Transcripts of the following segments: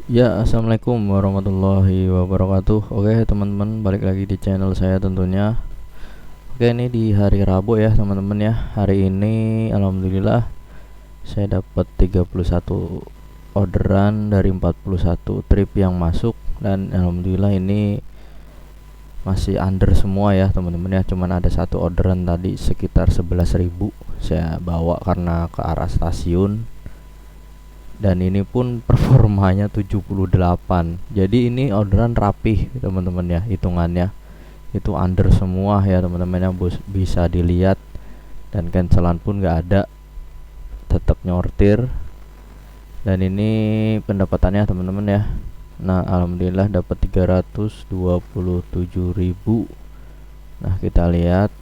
Ya, assalamualaikum warahmatullahi wabarakatuh. Oke, teman-teman, balik lagi di channel saya tentunya. Oke, ini di hari Rabu ya, teman-teman ya. Hari ini alhamdulillah saya dapat 31 orderan dari 41 trip yang masuk, dan alhamdulillah ini masih under semua ya, teman-teman ya. Cuman ada satu orderan tadi sekitar 11.000 saya bawa karena ke arah stasiun, dan ini pun performanya 78. Jadi ini orderan rapih teman-teman ya, hitungannya itu under semua ya teman-teman ya, bisa dilihat, dan cancelan pun nggak ada, tetap nyortir. Dan ini pendapatannya teman-teman ya, nah alhamdulillah dapat 327.000. Nah kita lihat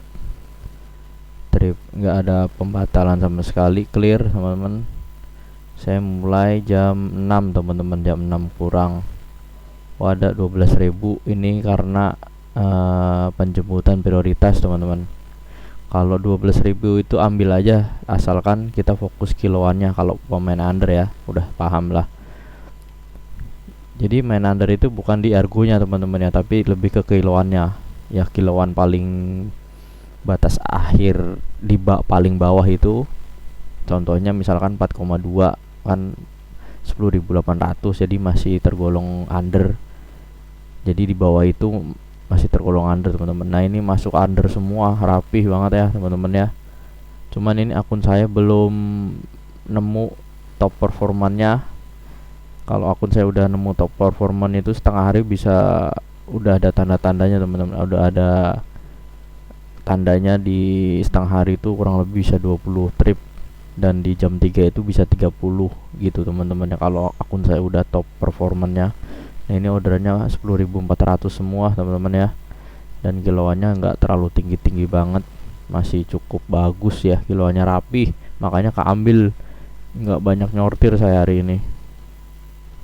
trip nggak ada pembatalan sama sekali, clear teman-teman. Saya mulai jam 6 teman-teman, jam 6 kurang. Ada 12.000 ini karena penjemputan prioritas teman-teman. Kalau 12.000 itu ambil aja, asalkan kita fokus kiloannya. Kalau pemain under ya, udah paham lah. Jadi main under itu bukan di argonya teman-teman ya, tapi lebih ke kiloannya. Ya kiloan paling batas akhir di paling bawah itu. Contohnya misalkan 4,2 kan 10.800, jadi masih tergolong under. Jadi di bawah itu masih tergolong under teman-teman. Nah ini masuk under semua, rapih banget ya teman-teman ya. Cuman ini akun saya belum nemu top performannya. Kalau akun saya udah nemu top performan itu setengah hari bisa udah ada tanda-tandanya teman-teman. Udah ada tandanya di setengah hari itu kurang lebih bisa 20 trip, dan di jam 3 itu bisa 30 gitu teman-teman ya, kalau akun saya udah top performannya. Nah ini orderannya 10.400 semua teman-teman ya, dan kiloannya nggak terlalu tinggi-tinggi banget, masih cukup bagus ya, kiloannya rapi, makanya keambil, nggak banyak nyortir saya hari ini.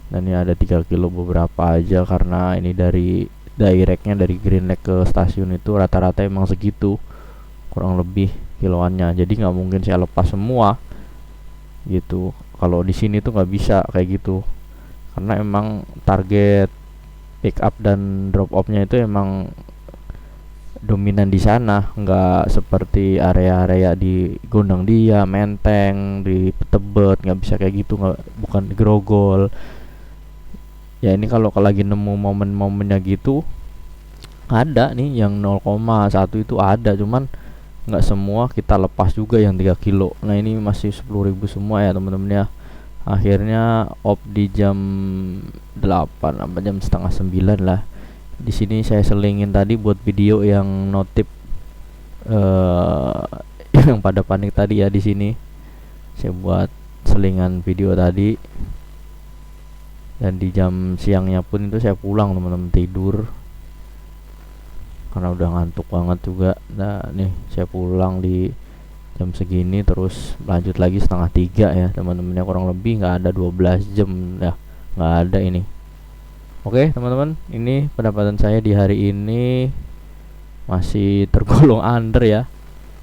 Dan ini ada 3 kilo beberapa aja, karena ini dari directnya dari Green Lake ke stasiun itu rata-rata emang segitu kurang lebih kiloannya, jadi nggak mungkin saya lepas semua gitu. Kalau di sini tuh nggak bisa kayak gitu, karena emang target pick up dan drop off-nya itu emang dominan di sana, nggak seperti area-area di Gondang Dia, Menteng, di Tebet, nggak bisa kayak gitu, nggak, bukan di Grogol. Ya ini kalau lagi nemu momen-momennya gitu, ada nih yang 0,1 itu ada, cuman nggak semua kita lepas juga yang 3 kilo. Nah ini masih 10.000 semua ya teman-teman ya. Akhirnya op di jam 8 apa jam setengah 9 lah. Di sini saya selingin tadi buat video yang notif yang pada panik tadi ya. Di sini saya buat selingan video tadi, dan di jam siangnya pun itu saya pulang teman-teman, tidur karena udah ngantuk banget juga. Nah nih saya pulang di jam segini, terus lanjut lagi setengah 3 ya teman-temannya, kurang lebih nggak ada 12 jam ya, nggak ada ini. Oke teman-teman, ini pendapatan saya di hari ini masih tergolong under ya,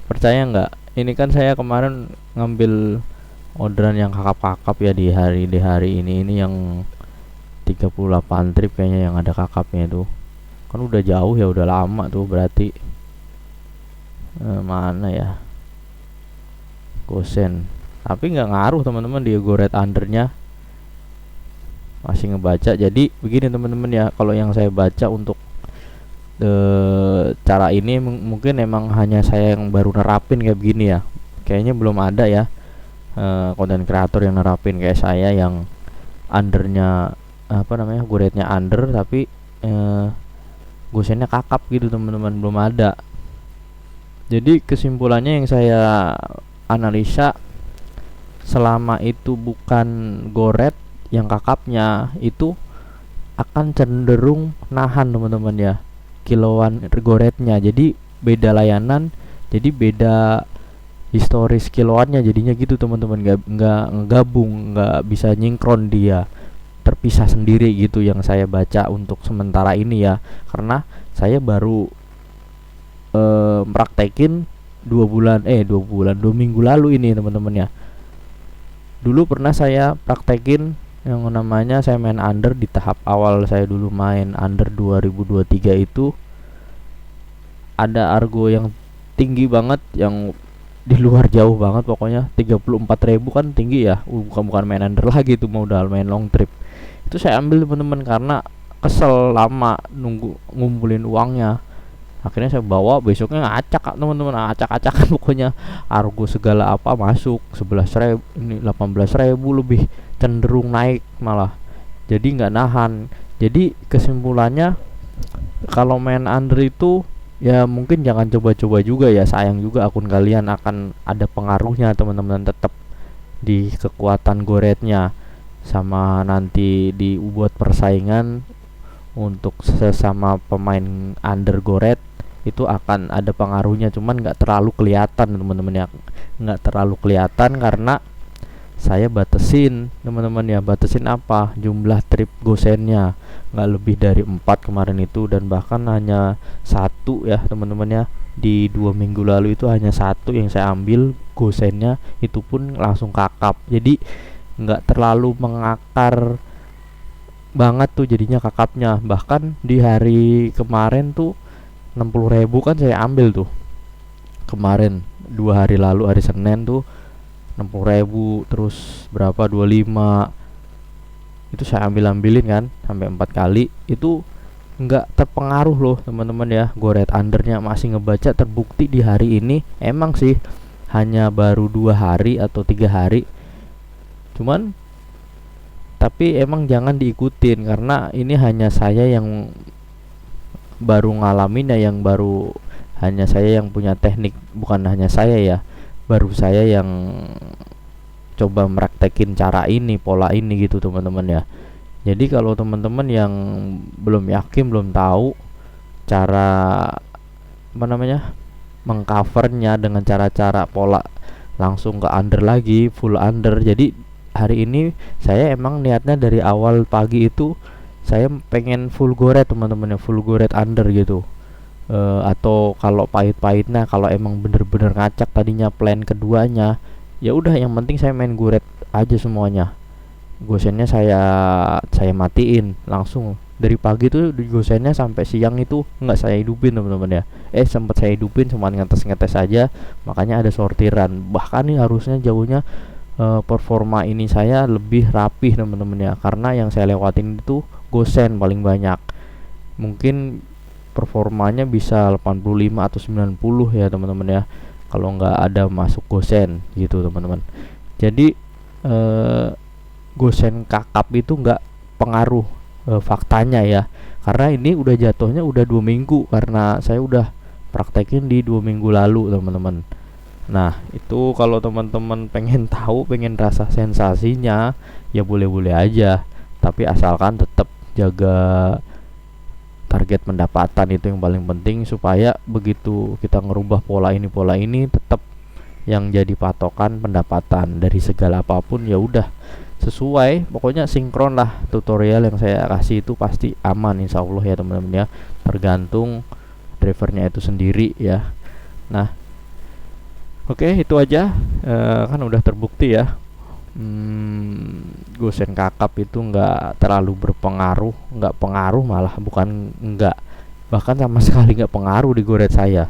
percaya nggak. Ini kan saya kemarin ngambil orderan yang kakap-kakap ya di hari ini yang 38 trip kayaknya yang ada kakapnya itu. Kan udah jauh ya, udah lama tuh berarti. Mana ya Gosen, tapi nggak ngaruh teman-teman, di go red undernya masih ngebaca. Jadi begini teman-teman ya, kalau yang saya baca untuk cara ini mungkin emang hanya saya yang baru nerapin kayak begini ya, kayaknya belum ada ya konten kreator yang nerapin kayak saya yang undernya apa namanya, go rednya under tapi gosennya kakap gitu teman-teman, belum ada. Jadi kesimpulannya yang saya analisa, selama itu bukan goret yang kakapnya, itu akan cenderung nahan teman-teman ya, kiloan goretnya. Jadi beda layanan, jadi beda historis kiloannya jadinya gitu teman-teman, nggak ngegabung, nggak bisa nyinkron, dia terpisah sendiri gitu yang saya baca untuk sementara ini ya, karena saya baru praktekin 2 minggu lalu ini teman-teman ya. Dulu pernah saya praktekin yang namanya saya main under di tahap awal. Saya dulu main under 2023 itu ada argo yang tinggi banget, yang di luar jauh banget pokoknya. 34.000 kan tinggi ya, bukan main under lagi itu, mau udah main long trip. Itu saya ambil teman-teman karena kesel lama nunggu ngumpulin uangnya. Akhirnya saya bawa, besoknya ngacak teman-teman, acak-acakan pokoknya. Argo segala apa masuk 11.000, ini 18.000 lebih, cenderung naik malah. Jadi nggak nahan. Jadi kesimpulannya, kalau main under itu ya mungkin jangan coba-coba juga ya, sayang juga akun kalian, akan ada pengaruhnya teman-teman, tetap di kekuatan goretnya, sama nanti dibuat persaingan untuk sesama pemain under goret itu akan ada pengaruhnya, cuman nggak terlalu kelihatan teman-teman ya, nggak terlalu kelihatan karena saya batasin teman-teman ya. Batasin apa? Jumlah trip gosennya nggak lebih dari 4 kemarin itu, dan bahkan hanya satu ya teman-teman ya. Di 2 minggu lalu itu hanya satu yang saya ambil gosennya, itu pun langsung kakap. Jadi nggak terlalu mengakar banget tuh jadinya kakapnya. Bahkan di hari kemarin tuh 60.000 kan saya ambil tuh kemarin, 2 hari lalu hari Senin tuh 60.000, terus berapa 25 itu saya ambilin kan sampai 4 kali. Itu nggak terpengaruh loh teman-teman ya, goret undernya masih ngebaca. Terbukti di hari ini emang sih hanya baru 2 hari atau 3 hari, cuman tapi emang jangan diikutin karena ini hanya saya yang baru ngalamin ya, yang baru, hanya saya yang punya teknik, bukan hanya saya ya, baru saya yang coba meraktekin cara ini, pola ini gitu teman-teman ya. Jadi kalau teman-teman yang belum yakin, belum tahu cara apa namanya mengcovernya dengan cara-cara pola, langsung ke under lagi, full under. Jadi hari ini saya emang niatnya dari awal pagi itu saya pengen full goret teman-teman ya, full goret under gitu. Atau kalau pahit-pahitnya, kalau emang bener-bener ngacak tadinya plan keduanya, ya udah yang penting saya main goret aja semuanya. Gosennya saya matiin langsung dari pagi tuh. Di gosennya sampai siang itu nggak saya hidupin teman-teman ya. Sempat saya hidupin, cuma ngetes aja, makanya ada sortiran. Bahkan nih harusnya jauhnya performa ini saya lebih rapih teman-teman ya, karena yang saya lewatin itu gosen paling banyak. Mungkin performanya bisa 85 atau 90 ya teman-teman ya, kalau nggak ada masuk gosen gitu teman-teman. Jadi gosen kakap itu nggak pengaruh faktanya ya, karena ini udah jatuhnya udah 2 minggu, karena saya udah praktekin di 2 minggu lalu teman-teman. Nah itu kalau teman-teman pengen tahu, pengen rasa sensasinya, ya boleh-boleh aja, tapi asalkan tetap jaga target pendapatan, itu yang paling penting, supaya begitu kita ngerubah pola ini tetap yang jadi patokan pendapatan dari segala apapun. Ya udah sesuai, pokoknya sinkron lah. Tutorial yang saya kasih itu pasti aman insya Allah ya teman-teman ya, tergantung drivernya itu sendiri ya. Nah oke, itu aja. Kan udah terbukti ya, gosen kakap itu nggak terlalu berpengaruh, nggak pengaruh, malah bukan nggak, bahkan sama sekali nggak pengaruh di goret saya.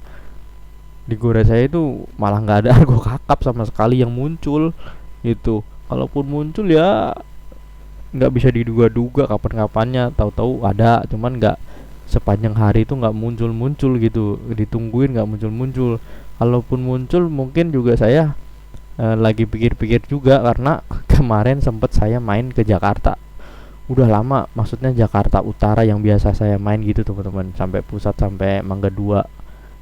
Di goret saya itu malah nggak ada argo kakap sama sekali yang muncul itu. Kalaupun muncul ya nggak bisa diduga-duga kapan-kapannya, tahu-tahu ada, cuman nggak sepanjang hari itu nggak muncul-muncul gitu, ditungguin nggak muncul-muncul. Kalaupun muncul mungkin juga saya lagi pikir-pikir juga, karena kemarin sempet saya main ke Jakarta. Udah lama, maksudnya Jakarta Utara yang biasa saya main gitu teman-teman, sampai pusat, sampai Mangga 2,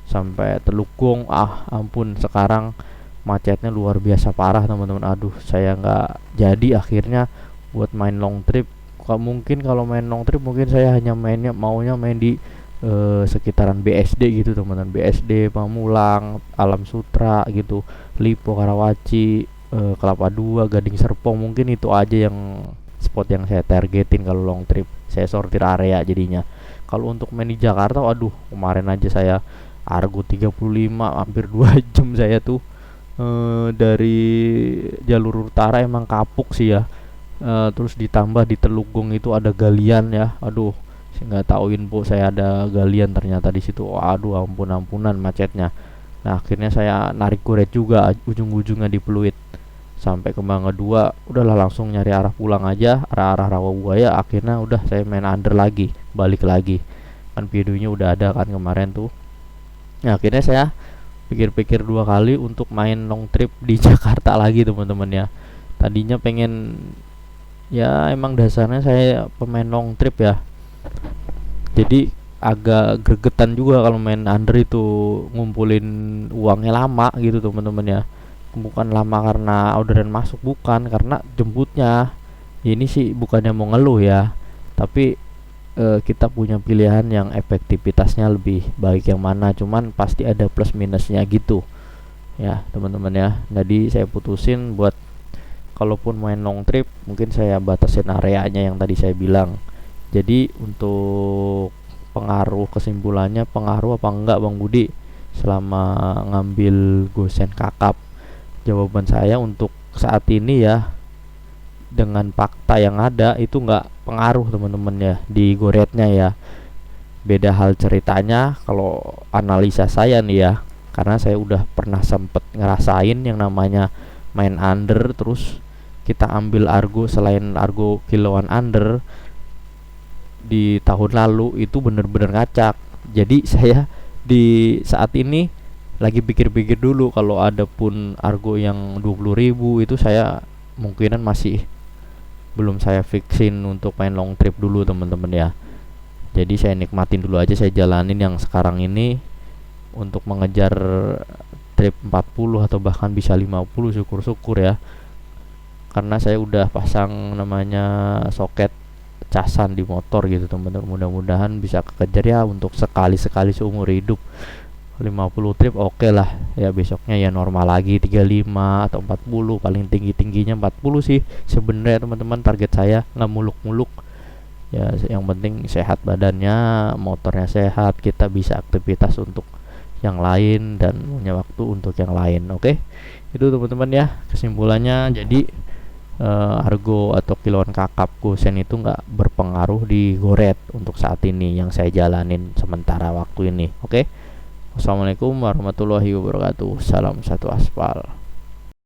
sampai Telukung. Ampun, sekarang macetnya luar biasa parah teman-teman. Aduh, saya nggak jadi akhirnya buat main long trip. Mungkin kalau main long trip mungkin saya hanya maunya main di sekitaran BSD gitu teman-teman, BSD, Pamulang, Alam Sutra gitu, Lipo, Karawaci, Kelapa Dua, Gading Serpong. Mungkin itu aja yang spot yang saya targetin kalau long trip. Saya sortir area jadinya. Kalau untuk main di Jakarta, waduh, kemarin aja saya argo 35, hampir 2 jam saya tuh dari jalur utara. Emang kapuk sih ya, Terus ditambah di Telugong itu ada galian ya, aduh saya nggak tahu info saya ada galian ternyata di situ. Aduh, ampun-ampunan macetnya. Nah akhirnya saya narik kuret juga ujung-ujungnya di Pluit sampai ke Mangga 2. Udahlah langsung nyari arah pulang aja, arah-arah Rawabuaya. Akhirnya udah saya main under lagi, balik lagi, kan videonya udah ada kan kemarin tuh. Nah akhirnya saya pikir-pikir dua kali untuk main long trip di Jakarta lagi teman-teman ya. Tadinya pengen, ya emang dasarnya saya pemain long trip ya, jadi agak gregetan juga kalau main under itu, ngumpulin uangnya lama gitu teman-teman ya. Bukan lama karena orderan masuk, bukan karena jemputnya. Ini sih bukannya mau ngeluh ya, tapi kita punya pilihan yang efektivitasnya lebih baik yang mana, cuman pasti ada plus minusnya gitu ya teman-teman ya. Jadi saya putusin buat kalaupun main long trip mungkin saya batasin areanya yang tadi saya bilang. Jadi untuk pengaruh, kesimpulannya pengaruh apa enggak Bang Budi selama ngambil gosen kakap? Jawaban saya untuk saat ini ya, dengan fakta yang ada itu enggak pengaruh teman-teman ya di goretnya ya. Beda hal ceritanya kalau analisa saya nih ya, karena saya udah pernah sempet ngerasain yang namanya main under terus kita ambil argo selain argo kiloan under di tahun lalu itu bener-bener ngacak. Jadi saya di saat ini lagi pikir-pikir dulu, kalau ada pun argo yang 20.000 itu saya mungkinan masih belum saya fixin untuk main long trip dulu teman-teman ya. Jadi saya nikmatin dulu aja, saya jalanin yang sekarang ini untuk mengejar trip 40 atau bahkan bisa 50, syukur-syukur ya. Karena saya udah pasang namanya soket casan di motor gitu teman-teman, mudah-mudahan bisa kekejar ya untuk sekali-sekali seumur hidup. 50 trip oke lah ya, besoknya ya normal lagi 35 atau 40, paling tinggi-tingginya 40 sih sebenarnya teman-teman target saya, nggak muluk-muluk ya. Yang penting sehat badannya, motornya sehat, kita bisa aktivitas untuk yang lain dan punya waktu untuk yang lain. Oke, itu teman-teman ya kesimpulannya. Jadi argo atau kiloan kakap gosen itu nggak berpengaruh di goret untuk saat ini yang saya jalanin sementara waktu ini. Oke, wassalamualaikum warahmatullahi wabarakatuh. Salam satu aspal.